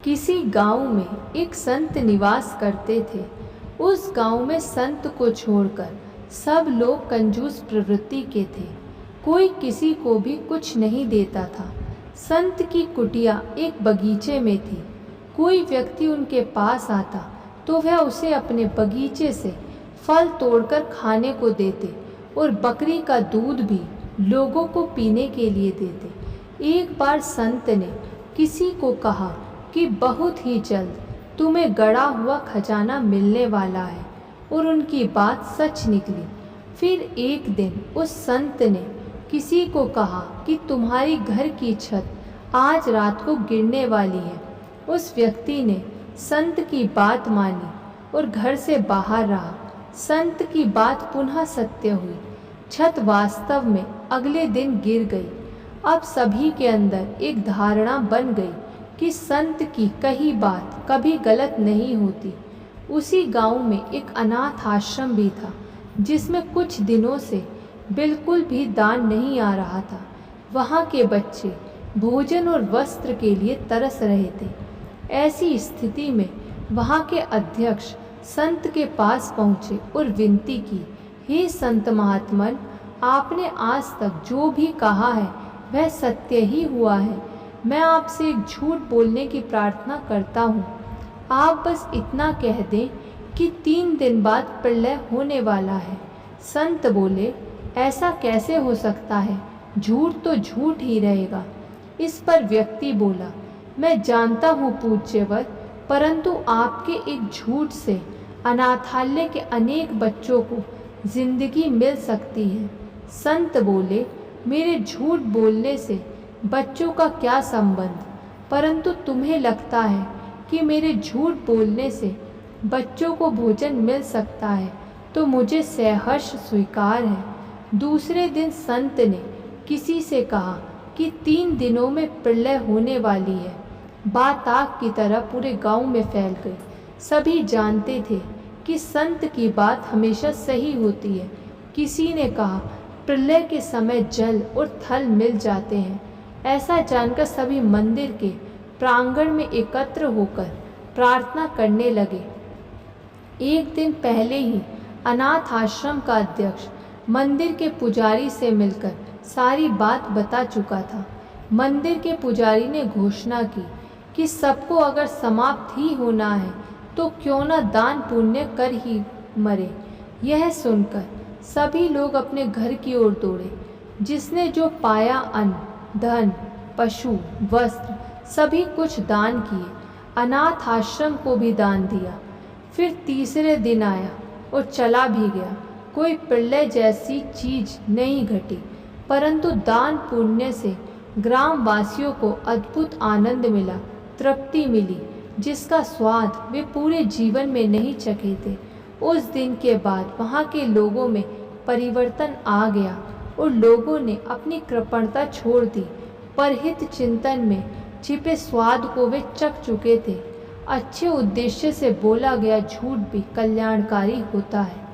किसी गांव में एक संत निवास करते थे। उस गांव में संत को छोड़कर सब लोग कंजूस प्रवृत्ति के थे। कोई किसी को भी कुछ नहीं देता था। संत की कुटिया एक बगीचे में थी। कोई व्यक्ति उनके पास आता तो वह उसे अपने बगीचे से फल तोड़कर खाने को देते और बकरी का दूध भी लोगों को पीने के लिए देते। एक बार संत ने किसी को कहा कि बहुत ही जल्द तुम्हें गड़ा हुआ खजाना मिलने वाला है, और उनकी बात सच निकली। फिर एक दिन उस संत ने किसी को कहा कि तुम्हारी घर की छत आज रात को गिरने वाली है। उस व्यक्ति ने संत की बात मानी और घर से बाहर रहा। संत की बात पुनः सत्य हुई। छत वास्तव में अगले दिन गिर गई। अब सभी के अंदर एक धारणा बन गई कि संत की कही बात कभी गलत नहीं होती। उसी गांव में एक अनाथ आश्रम भी था, जिसमें कुछ दिनों से बिल्कुल भी दान नहीं आ रहा था। वहाँ के बच्चे भोजन और वस्त्र के लिए तरस रहे थे। ऐसी स्थिति में वहाँ के अध्यक्ष संत के पास पहुँचे और विनती की, हे संत महात्मन, आपने आज तक जो भी कहा है वह सत्य ही हुआ है। मैं आपसे एक झूठ बोलने की प्रार्थना करता हूँ। आप बस इतना कह दें कि 3 दिन बाद प्रलय होने वाला है। संत बोले, ऐसा कैसे हो सकता है? झूठ तो झूठ ही रहेगा। इस पर व्यक्ति बोला, मैं जानता हूँ पूज्यवर, परंतु आपके एक झूठ से अनाथालय के अनेक बच्चों को जिंदगी मिल सकती है। संत बोले, मेरे झूठ बोलने से बच्चों का क्या संबंध? परंतु तुम्हें लगता है कि मेरे झूठ बोलने से बच्चों को भोजन मिल सकता है, तो मुझे सहर्ष स्वीकार है। दूसरे दिन संत ने किसी से कहा कि 3 दिनों में प्रलय होने वाली है। बात आग की तरह पूरे गांव में फैल गई। सभी जानते थे कि संत की बात हमेशा सही होती है। किसी ने कहा, प्रलय के समय जल और थल मिल जाते हैं। ऐसा जानकर सभी मंदिर के प्रांगण में एकत्र होकर प्रार्थना करने लगे। एक दिन पहले ही अनाथ आश्रम का अध्यक्ष मंदिर के पुजारी से मिलकर सारी बात बता चुका था। मंदिर के पुजारी ने घोषणा की कि सबको अगर समाप्त ही होना है तो क्यों न दान पुण्य कर ही मरे। यह सुनकर सभी लोग अपने घर की ओर दौड़े। जिसने जो पाया अन्न, धन, पशु, वस्त्र सभी कुछ दान किए। अनाथ आश्रम को भी दान दिया। फिर तीसरे दिन आया और चला भी गया। कोई प्रलय जैसी चीज नहीं घटी, परंतु दान पुण्य से ग्रामवासियों को अद्भुत आनंद मिला, तृप्ति मिली, जिसका स्वाद वे पूरे जीवन में नहीं चखे थे। उस दिन के बाद वहाँ के लोगों में परिवर्तन आ गया और लोगों ने अपनी कृपणता छोड़ दी। परहित चिंतन में छिपे स्वाद को वे चख चुके थे। अच्छे उद्देश्य से बोला गया झूठ भी कल्याणकारी होता है।